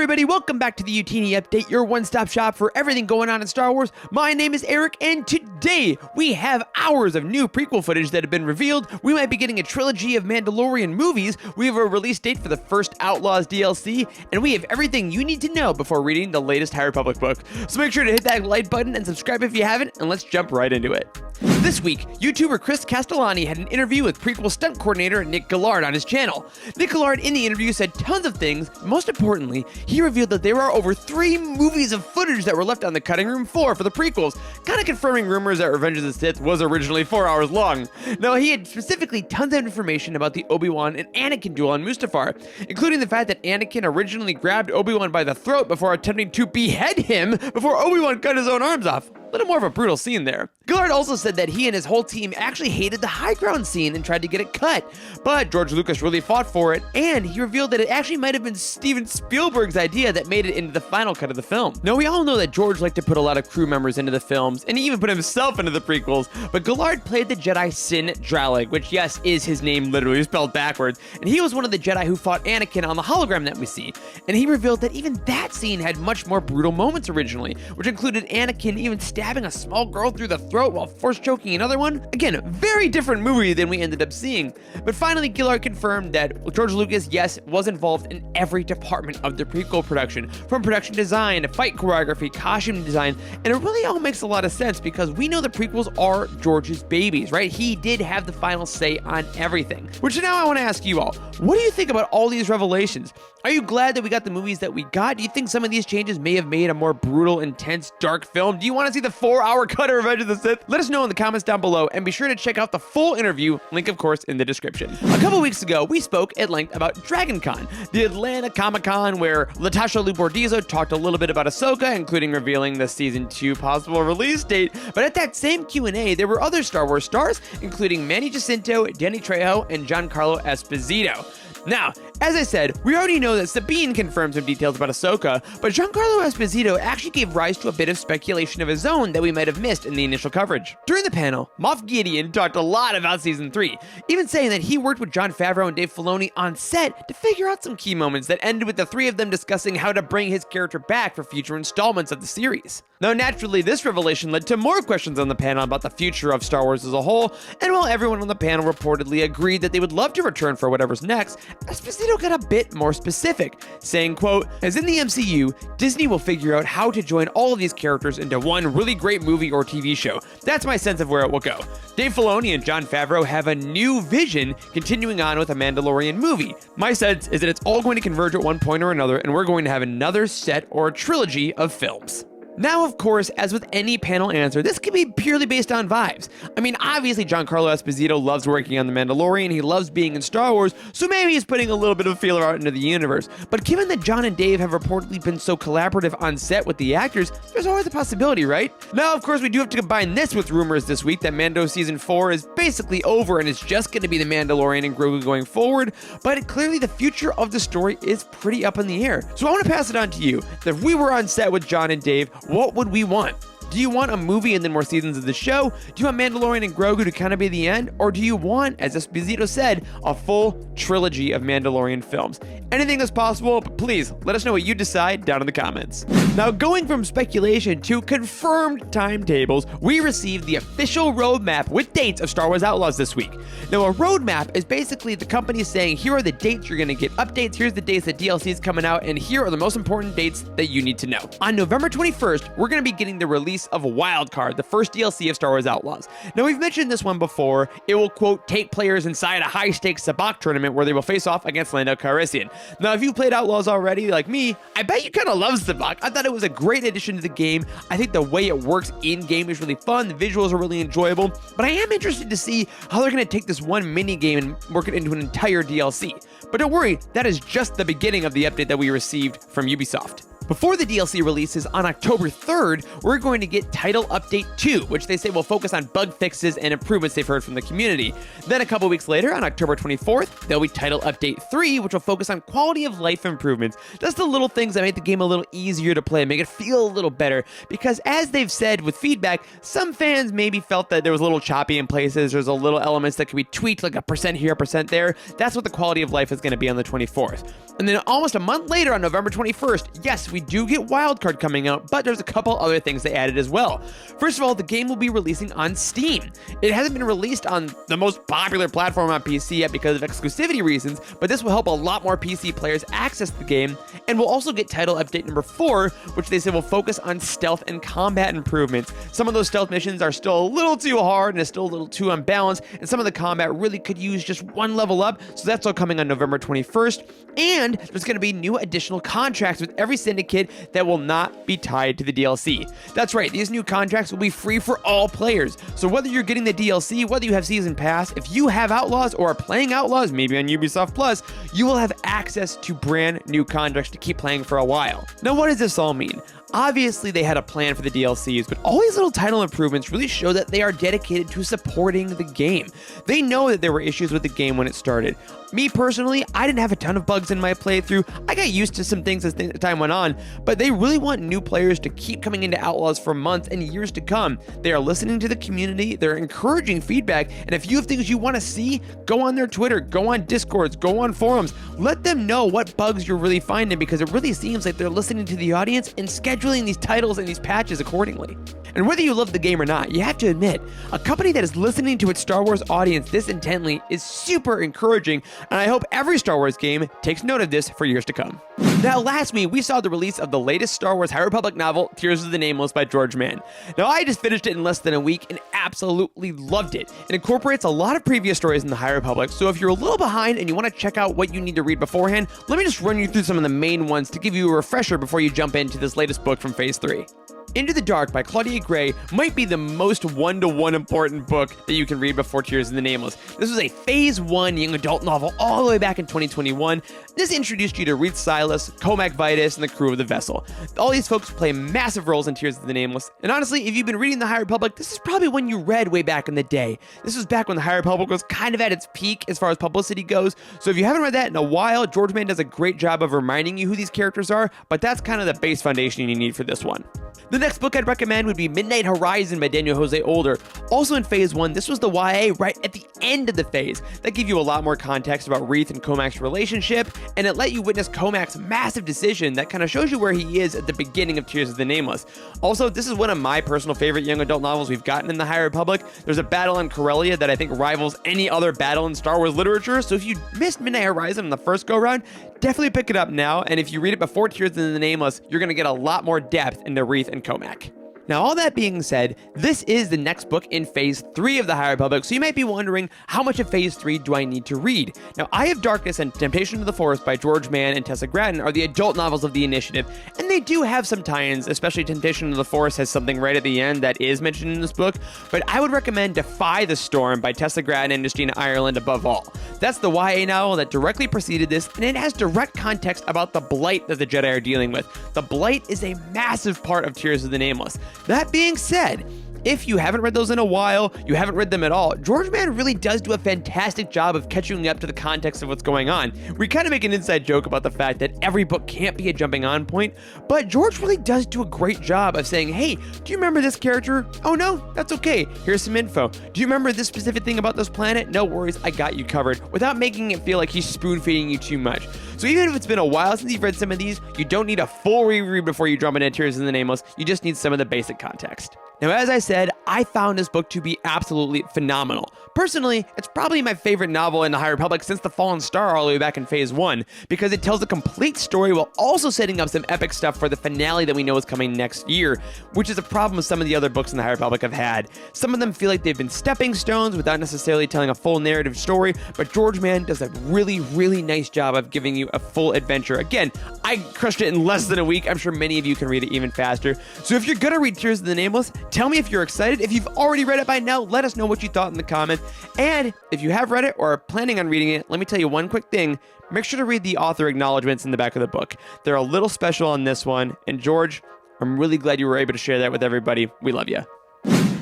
everybody, welcome back to the Utini Update, your one-stop shop for everything going on in Star Wars. My name is Eric, and today we have hours of new prequel footage that have been revealed. We might be getting a trilogy of Mandalorian movies. We have a release date for the first Outlaws DLC, and we have everything you need to know before reading the latest High Republic book. So make sure to hit that like button and subscribe if you haven't, and let's jump right into it. This week, YouTuber Chris Castellani had an interview with Prequel stunt coordinator Nick Gillard on his channel. Nick Gillard in the interview said tons of things. Most importantly, he revealed that there are over 3 movies of footage that were left on the cutting room floor for the prequels, kind of confirming rumors that Revenge of the Sith was originally 4 hours long. Now, he had specifically tons of information about the Obi-Wan and Anakin duel on Mustafar, including the fact that Anakin originally grabbed Obi-Wan by the throat before attempting to behead him before Obi-Wan cut his own arms off. A little more of a brutal scene there. Gillard also said that he and his whole team actually hated the high ground scene and tried to get it cut, but George Lucas really fought for it, and he revealed that it actually might have been Steven Spielberg's idea that made it into the final cut of the film. Now, we all know that George liked to put a lot of crew members into the films, and he even put himself into the prequels, but Gillard played the Jedi Sin Dralig, which, yes, is his name literally spelled backwards, and he was one of the Jedi who fought Anakin on the hologram that we see, and he revealed that even that scene had much more brutal moments originally, which included Anakin even stabbing a small girl through the throat while force choking another one. Again, very different movie than we ended up seeing. But finally, Gillard confirmed that George Lucas, yes, was involved in every department of the prequel production, from production design to fight choreography, costume design, and it really all makes a lot of sense because we know the prequels are George's babies, right? He did have the final say on everything. Which now I want to ask you all, what do you think about all these revelations? Are you glad that we got the movies that we got? Do you think some of these changes may have made a more brutal, intense, dark film? Do you want to see the 4-hour cut of Revenge of the Sith? Let us know in the comments down below, and be sure to check out the full interview, link of course in the description. A couple weeks ago, we spoke at length about Dragon Con, the Atlanta Comic-Con where Latasha Liu Bordizzo talked a little bit about Ahsoka, including revealing the Season 2 possible release date, but at that same Q&A, there were other Star Wars stars, including Manny Jacinto, Danny Trejo, and Giancarlo Esposito. Now, as I said, we already know that Sabine confirmed some details about Ahsoka, but Giancarlo Esposito actually gave rise to a bit of speculation of his own that we might have missed in the initial coverage. During the panel, Moff Gideon talked a lot about Season 3, even saying that he worked with Jon Favreau and Dave Filoni on set to figure out some key moments that ended with the three of them discussing how to bring his character back for future installments of the series. Now, naturally, this revelation led to more questions on the panel about the future of Star Wars as a whole, and while everyone on the panel reportedly agreed that they would love to return for whatever's next, Esposito got a bit more specific, saying, quote, "As in the MCU, Disney will figure out how to join all of these characters into one really great movie or TV show. That's my sense of where it will go. Dave Filoni and Jon Favreau have a new vision continuing on with a Mandalorian movie. My sense is that it's all going to converge at one point or another, and we're going to have another set or a trilogy of films." Now, of course, as with any panel answer, this can be purely based on vibes. I mean, obviously, Giancarlo Esposito loves working on The Mandalorian, he loves being in Star Wars, so maybe he's putting a little bit of a feeler out into the universe. But given that Jon and Dave have reportedly been so collaborative on set with the actors, there's always a possibility, right? Now, of course, we do have to combine this with rumors this week that Mando Season 4 is basically over and it's just going to be The Mandalorian and Grogu going forward, but clearly the future of the story is pretty up in the air. So I want to pass it on to you. If we were on set with Jon and Dave, what would we want? Do you want a movie and then more seasons of the show? Do you want Mandalorian and Grogu to kind of be the end? Or do you want, as Esposito said, a full trilogy of Mandalorian films? Anything is possible, but please let us know what you decide down in the comments. Now, going from speculation to confirmed timetables, we received the official roadmap with dates of Star Wars Outlaws this week. Now, a roadmap is basically the company saying, here are the dates you're going to get updates, here's the dates that DLC is coming out, and here are the most important dates that you need to know. On November 21st, we're going to be getting the release of Wildcard, the first DLC of Star Wars Outlaws. Now, we've mentioned this one before. It will, quote, take players inside a high-stakes sabacc tournament where they will face off against Lando Calrissian. Now, if you've played Outlaws already, like me, I bet you kind of love sabacc. I thought it was a great addition to the game. I think the way it works in-game is really fun. The visuals are really enjoyable, but I am interested to see how they're going to take this one mini-game and work it into an entire DLC. But don't worry, that is just the beginning of the update that we received from Ubisoft. Before the DLC releases on October 3rd, we're going to get Title Update 2, which they say will focus on bug fixes and improvements they've heard from the community. Then a couple weeks later, on October 24th, there'll be Title Update 3, which will focus on quality of life improvements. Just the little things that make the game a little easier to play, make it feel a little better. Because as they've said with feedback, some fans maybe felt that there was a little choppy in places, there's a little elements that could be tweaked, like a percent here, a percent there. That's what the quality of life is going to be on the 24th. And then almost a month later, on November 21st, yes, we do get Wildcard coming out, but there's a couple other things they added as well. First of all, the game will be releasing on Steam. It hasn't been released on the most popular platform on PC yet because of exclusivity reasons, but this will help a lot more PC players access the game, and we'll also get Title Update number 4, which they say will focus on stealth and combat improvements. Some of those stealth missions are still a little too hard and it's still a little too unbalanced, and some of the combat really could use just one level up, so that's all coming on November 21st. And there's going to be new additional contracts with every syndicate that will not be tied to the DLC. That's right, these new contracts will be free for all players. So whether you're getting the DLC, whether you have Season Pass, if you have Outlaws or are playing Outlaws, maybe on Ubisoft Plus, you will have access to brand new contracts to keep playing for a while. Now, what does this all mean? Obviously, they had a plan for the DLCs, but all these little title improvements really show that they are dedicated to supporting the game. They know that there were issues with the game when it started. Me personally, I didn't have a ton of bugs in my playthrough. I got used to some things as time went on, but they really want new players to keep coming into Outlaws for months and years to come. They are listening to the community, they're encouraging feedback, and if you have things you want to see, go on their Twitter, go on Discords, go on forums. Let them know what bugs you're really finding, because it really seems like they're listening to the audience and scheduling these titles and these patches accordingly. And whether you love the game or not, you have to admit, a company that is listening to its Star Wars audience this intently is super encouraging, and I hope every Star Wars game takes note of this for years to come. Now, last week, we saw the release of the latest Star Wars High Republic novel, Tears of the Nameless by George Mann. Now, I just finished it in less than a week and absolutely loved it. It incorporates a lot of previous stories in the High Republic, so if you're a little behind and you want to check out what you need to read beforehand, let me just run you through some of the main ones to give you a refresher before you jump into this latest book from Phase 3. Into the Dark by Claudia Gray might be the most one-to-one important book that you can read before Tears of the Nameless. This was a Phase 1 young adult novel all the way back in 2021. This introduced you to Reith Silas, Comac Vitus, and the crew of the vessel. All these folks play massive roles in Tears of the Nameless, and honestly, if you've been reading the High Republic, this is probably one you read way back in the day. This was back when the High Republic was kind of at its peak as far as publicity goes, so if you haven't read that in a while, George Mann does a great job of reminding you who these characters are, but that's kind of the base foundation you need for this one. The next book I'd recommend would be Midnight Horizon by Daniel Jose Older. Also in Phase 1, this was the YA right at the end of the phase. That gave you a lot more context about Reith and Comac's relationship, and it let you witness Comac's massive decision that kind of shows you where he is at the beginning of Tears of the Nameless. Also, this is one of my personal favorite young adult novels we've gotten in the High Republic. There's a battle in Corellia that I think rivals any other battle in Star Wars literature, so if you missed Midnight Horizon on the first go-round, definitely pick it up now, and if you read it before Tears of the Nameless, you're going to get a lot more depth into Reith and Comac. Now, all that being said, this is the next book in Phase 3 of the High Republic, so you might be wondering, how much of Phase 3 do I need to read? Now, Eye of Darkness and Temptation of the Forest by George Mann and Tessa Gratton are the adult novels of the Initiative, and they do have some tie-ins, especially Temptation of the Forest has something right at the end that is mentioned in this book, but I would recommend Defy the Storm by Tessa Gratton and Justina Ireland above all. That's the YA novel that directly preceded this, and it has direct context about the blight that the Jedi are dealing with. The blight is a massive part of Tears of the Nameless. That being said, if you haven't read those in a while, you haven't read them at all, George Mann really does do a fantastic job of catching you up to the context of what's going on. We kind of make an inside joke about the fact that every book can't be a jumping on point, but George really does do a great job of saying, hey, do you remember this character? Oh no, that's okay, here's some info. Do you remember this specific thing about this planet? No worries, I got you covered, without making it feel like he's spoon-feeding you too much. So even if it's been a while since you've read some of these, you don't need a full reread before you jump into Tears of the Nameless, you just need some of the basic context. Now, as I said, I found this book to be absolutely phenomenal. Personally, it's probably my favorite novel in the High Republic since The Fallen Star all the way back in Phase 1, because it tells a complete story while also setting up some epic stuff for the finale that we know is coming next year, which is a problem some of the other books in the High Republic have had. Some of them feel like they've been stepping stones without necessarily telling a full narrative story, but George Mann does a really, really nice job of giving you a full adventure. Again, I crushed it in less than a week. I'm sure many of you can read it even faster. So if you're gonna read Tears of the Nameless, Tell me if you're excited. If you've already read it by now, let us know what you thought in the comments. And if you have read it or are planning on reading it, let me tell you one quick thing. Make sure to read the author acknowledgments in the back of the book. They're a little special on this one. And George, I'm really glad you were able to share that with everybody. We love you.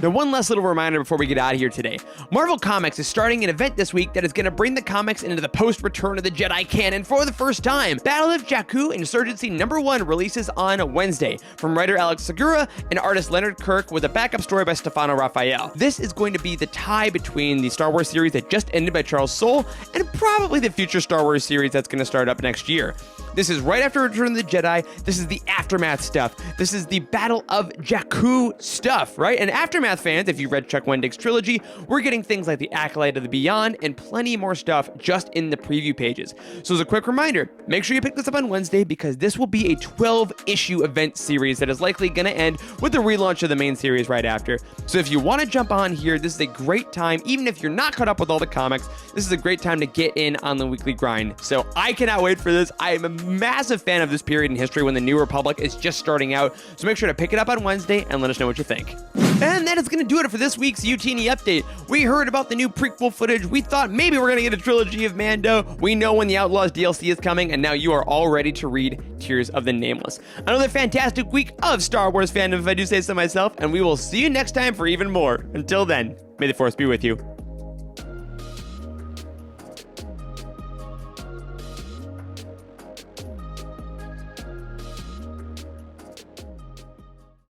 Now, one last little reminder before we get out of here today. Marvel Comics is starting an event this week that is going to bring the comics into the post-Return of the Jedi canon for the first time. Battle of Jakku Insurgency #1 releases on Wednesday from writer Alex Segura and artist Leonard Kirk with a backup story by Stefano Raphael. This is going to be the tie between the Star Wars series that just ended by Charles Soule and probably the future Star Wars series that's going to start up next year. This is right after Return of the Jedi. This is the Aftermath stuff. This is the Battle of Jakku stuff, right? And Aftermath fans, if you read Chuck Wendig's trilogy, we're getting things like the Acolyte of the Beyond and plenty more stuff just in the preview pages. So as a quick reminder, make sure you pick this up on Wednesday because this will be a 12-issue event series that is likely going to end with the relaunch of the main series right after. So if you want to jump on here, this is a great time. Even if you're not caught up with all the comics, this is a great time to get in on the weekly grind. So I cannot wait for this. I am a massive fan of this period in history when the New Republic is just starting out. So make sure to pick it up on Wednesday and let us know what you think. And that is going to do it for this week's UTN update. We heard about the new prequel footage. We thought maybe we're going to get a trilogy of Mando. We know when the Outlaws DLC is coming, and now you are all ready to read Tears of the Nameless. Another fantastic week of Star Wars fandom, if I do say so myself, and we will see you next time for even more. Until then, may the Force be with you.